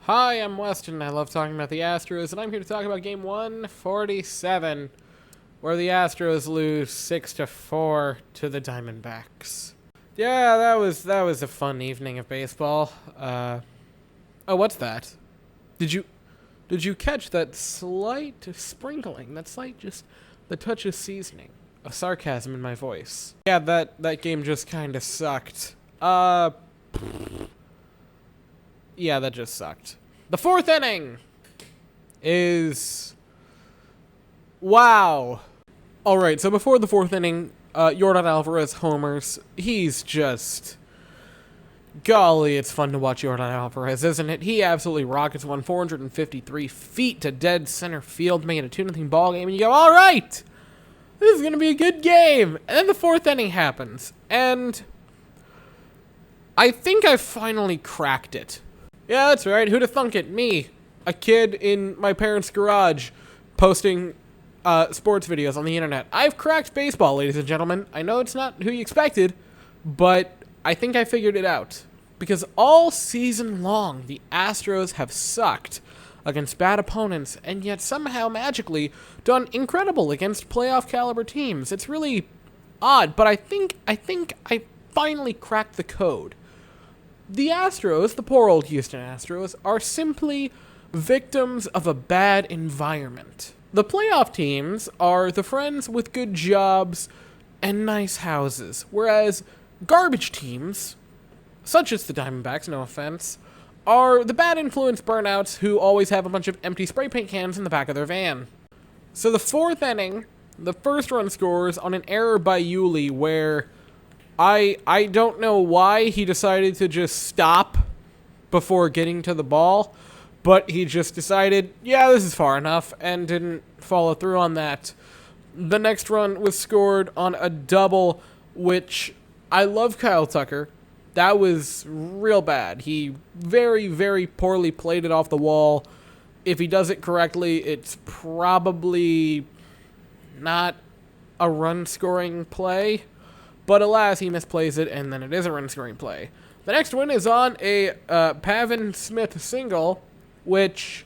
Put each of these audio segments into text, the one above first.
Hi, I'm Weston. I love talking about the Astros, and I'm here to talk about Game 147, where the Astros lose 6-4 to the Diamondbacks. Yeah, that was a fun evening of baseball. Oh, what's that? Did you catch that slight sprinkling? That slight just the touch of seasoning, of sarcasm in my voice. Yeah, that game just kind of sucked. Yeah, that just sucked. The fourth inning is... wow. Alright, so before the fourth inning, Yordan Alvarez homers. He's just... golly, it's fun to watch Yordan Alvarez, isn't it? He absolutely rockets one 453 feet to dead center field, making it a 2-0 ball game, and you go, alright! This is going to be a good game! And then the fourth inning happens, and... I think I finally cracked it. Yeah, that's right. Who'da thunk it? Me. A kid in my parents' garage posting sports videos on the internet. I've cracked baseball, ladies and gentlemen. I know it's not who you expected, but I think I figured it out. Because all season long, the Astros have sucked against bad opponents, and yet somehow magically done incredible against playoff caliber teams. It's really odd, but I think I finally cracked the code. The Astros, the poor old Houston Astros, are simply victims of a bad environment. The playoff teams are the friends with good jobs and nice houses, whereas garbage teams, such as the Diamondbacks, no offense, are the bad influence burnouts who always have a bunch of empty spray paint cans in the back of their van. So the fourth inning, the first run scores on an error by Yuli where... I don't know why he decided to just stop before getting to the ball, but he just decided, yeah, this is far enough, and didn't follow through on that. The next run was scored on a double, which I love Kyle Tucker. That was real bad. He very, very poorly played it off the wall. If he does it correctly, it's probably not a run-scoring play. But alas, he misplays it, and then it is a run-scoring play. The next one is on a Pavin Smith single, which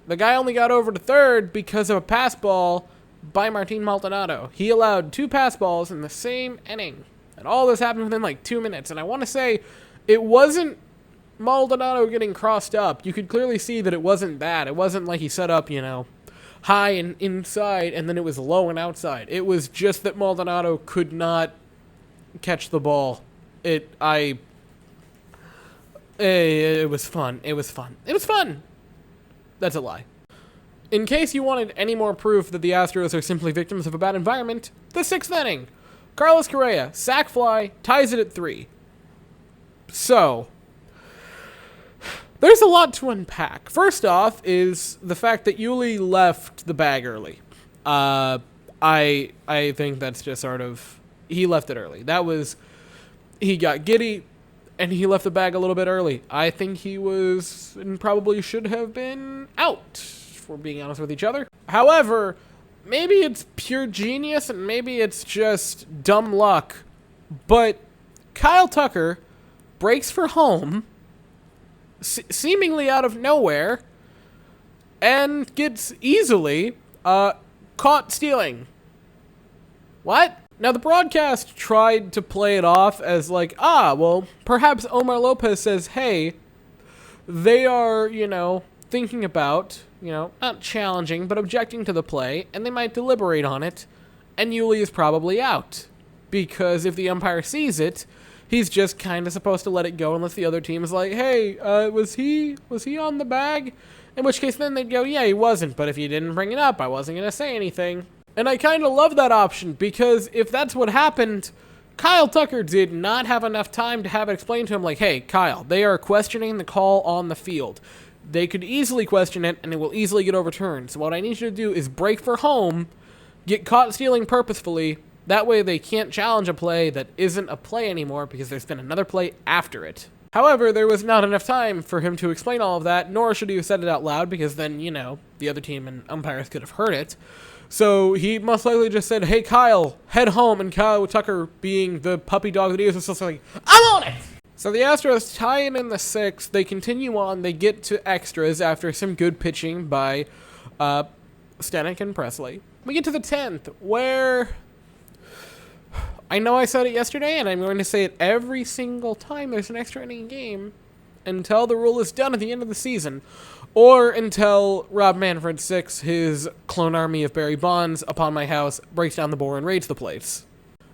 the guy only got over to third because of a pass ball by Martin Maldonado. He allowed 2 pass balls in the same inning, and all this happened within like 2 minutes. And I want to say, it wasn't Maldonado getting crossed up. You could clearly see that it wasn't that. It wasn't like he set up, high and inside, and then it was low and outside. It was just that Maldonado could not catch the ball. It was fun. It was fun. That's a lie. In case you wanted any more proof that the Astros are simply victims of a bad environment, the 6th inning. Carlos Correa, sac fly, ties it at 3. So, there's a lot to unpack. First off is the fact that Yuli left the bag early. I think that's just sort of... he left it early. He got giddy, and he left the bag a little bit early. I think he was, and probably should have been, out, if we're being honest with each other. However, maybe it's pure genius, and maybe it's just dumb luck, but Kyle Tucker breaks for home, seemingly out of nowhere, and gets easily caught stealing. What? Now, the broadcast tried to play it off as like, well, perhaps Omar Lopez says, hey, they are, thinking about, not challenging, but objecting to the play, and they might deliberate on it, and Yuli is probably out. Because if the umpire sees it, he's just kind of supposed to let it go unless the other team is like, hey, was he on the bag? In which case, then they'd go, yeah, he wasn't, but if you didn't bring it up, I wasn't going to say anything. And I kind of love that option, because if that's what happened, Kyle Tucker did not have enough time to have it explained to him, like, hey, Kyle, they are questioning the call on the field. They could easily question it, and it will easily get overturned. So what I need you to do is break for home, get caught stealing purposefully. That way they can't challenge a play that isn't a play anymore, because there's been another play after it. However, there was not enough time for him to explain all of that, nor should he have said it out loud, because then, the other team and umpires could have heard it. So he most likely just said, hey, Kyle, head home, and Kyle Tucker, being the puppy dog that he is, was still like, I'm on it! So the Astros tie it in the 6th. They continue on. They get to extras after some good pitching by Stanek and Presley. We get to the 10th, where I know I said it yesterday, and I'm going to say it every single time there's an extra inning game until the rule is done at the end of the season, or until Rob Manfred 6, his clone army of Barry Bonds, upon my house, breaks down the board and raids the place.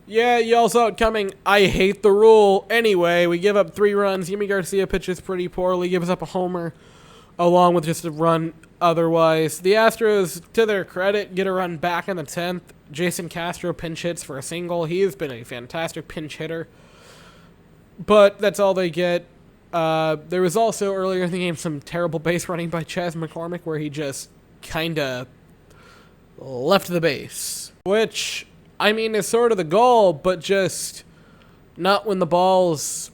Yeah, y'all saw it coming. I hate the rule. Anyway, we give up 3 runs. Yimi Garcia pitches pretty poorly, gives up a homer, along with just a run otherwise. The Astros, to their credit, get a run back in the 10th. Jason Castro pinch hits for a single. He has been a fantastic pinch hitter. But that's all they get. There was also, earlier in the game, some terrible base running by Chas McCormick, where he just kind of left the base. Which, I mean, is sort of the goal, but just not when the ball's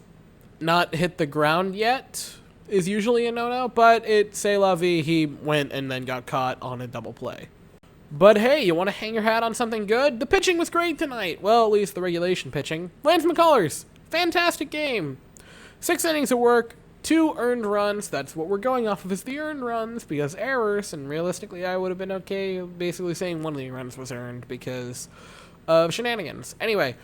not hit the ground yet is usually a no-no. But c'est la vie, he went and then got caught on a double play. But hey, you want to hang your hat on something good? The pitching was great tonight. Well, at least the regulation pitching. Lance McCullers, fantastic game. 6 innings of work, 2 earned runs. That's what we're going off of, is the earned runs, because errors, and realistically I would have been okay basically saying 1 of the runs was earned because of shenanigans. Anyway,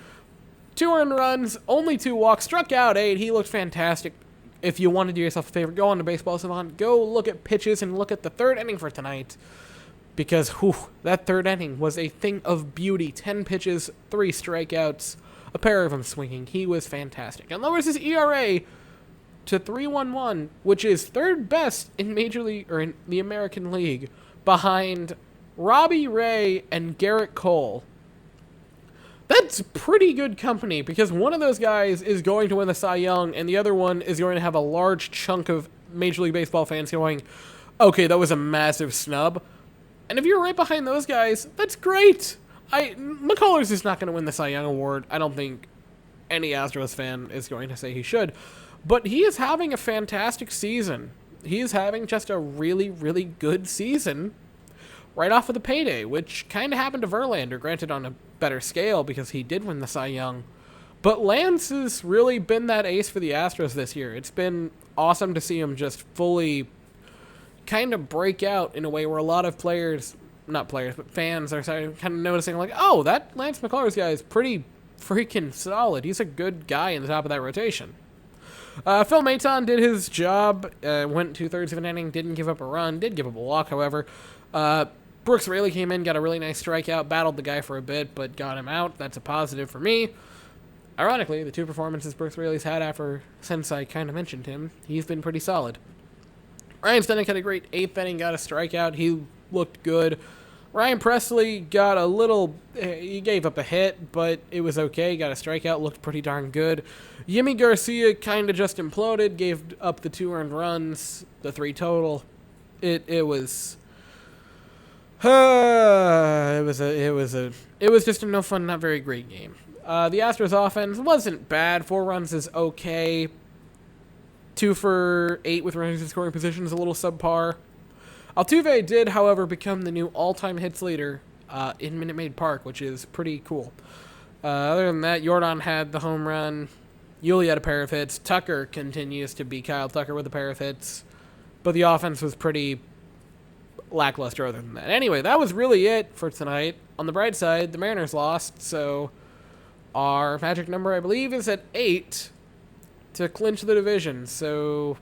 2 earned runs, only 2 walks, struck out 8. He looked fantastic. If you want to do yourself a favor, go on to Baseball Savant, go look at pitches and look at the 3rd inning for tonight, because that 3rd inning was a thing of beauty. 10 pitches, 3 strikeouts, a pair of them swinging. He was fantastic. And lowers his ERA to 3.11, which is 3rd best in Major League, or in the American League, behind Robbie Ray and Garrett Cole. That's pretty good company, because one of those guys is going to win the Cy Young, and the other one is going to have a large chunk of Major League Baseball fans going, okay, that was a massive snub. And if you're right behind those guys, that's great. McCullers is not going to win the Cy Young Award. I don't think any Astros fan is going to say he should. But he is having a fantastic season. He is having just a really, really good season right off of the payday, which kind of happened to Verlander, granted on a better scale because he did win the Cy Young. But Lance has really been that ace for the Astros this year. It's been awesome to see him just fully kind of break out in a way where a lot of fans are kind of noticing, like, oh, that Lance McCullers guy is pretty freaking solid. He's a good guy in the top of that rotation. Phil Maton did his job, went 2/3 of an inning, didn't give up a run, did give up a walk, however. Brooks Raley came in, got a really nice strikeout, battled the guy for a bit, but got him out. That's a positive for me. Ironically, the 2 performances Brooks Raley's had since I kind of mentioned him, he's been pretty solid. Ryan Stanek had a great 8th inning, got a strikeout. He looked good. Ryan Presley got he gave up a hit, but it was okay. Got a strikeout, looked pretty darn good. Yimi Garcia kind of just imploded, gave up the 2 earned runs, the 3 total. It was just a no fun, not very great game. The Astros offense wasn't bad. 4 runs is okay. 2 for 8 with runners in scoring position is a little subpar. Altuve did, however, become the new all-time hits leader in Minute Maid Park, which is pretty cool. Other than that, Jordan had the home run. Yuli had a pair of hits. Tucker continues to be Kyle Tucker with a pair of hits. But the offense was pretty lackluster other than that. Anyway, that was really it for tonight. On the bright side, the Mariners lost, so our magic number, I believe, is at 8 to clinch the division. So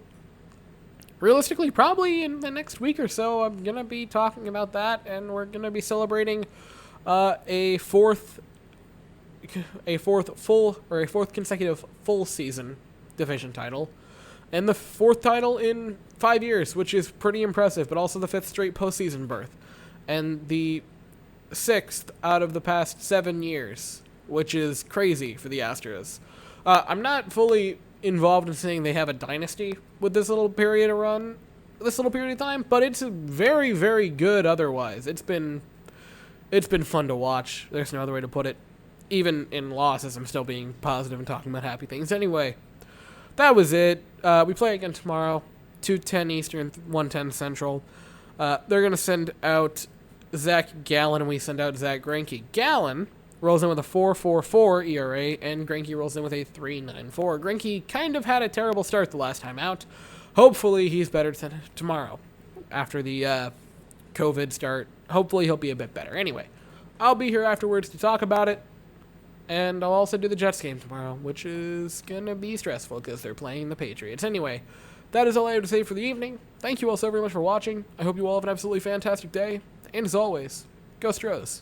realistically, probably in the next week or so, I'm going to be talking about that, and we're going to be celebrating a fourth consecutive full season division title, and the 4th title in 5 years, which is pretty impressive, but also the 5th straight postseason berth, and the 6th out of the past 7 years, which is crazy for the Astros. I'm not fully involved in saying they have a dynasty with this little period of time, but it's very, very good otherwise. It's been fun to watch. There's no other way to put it. Even in losses, I'm still being positive and talking about happy things. Anyway, that was it. We play again tomorrow, 2:10 Eastern, 1:10 Central. They're going to send out Zach Gallen, and we send out Zach Greinke. Gallen rolls in with a 4.44 ERA, and Greinke rolls in with a 3.94. Greinke kind of had a terrible start the last time out. Hopefully he's better tomorrow after the COVID start. Hopefully he'll be a bit better. Anyway, I'll be here afterwards to talk about it, and I'll also do the Jets game tomorrow, which is going to be stressful because they're playing the Patriots. Anyway, that is all I have to say for the evening. Thank you all so very much for watching. I hope you all have an absolutely fantastic day, and as always, go Stros.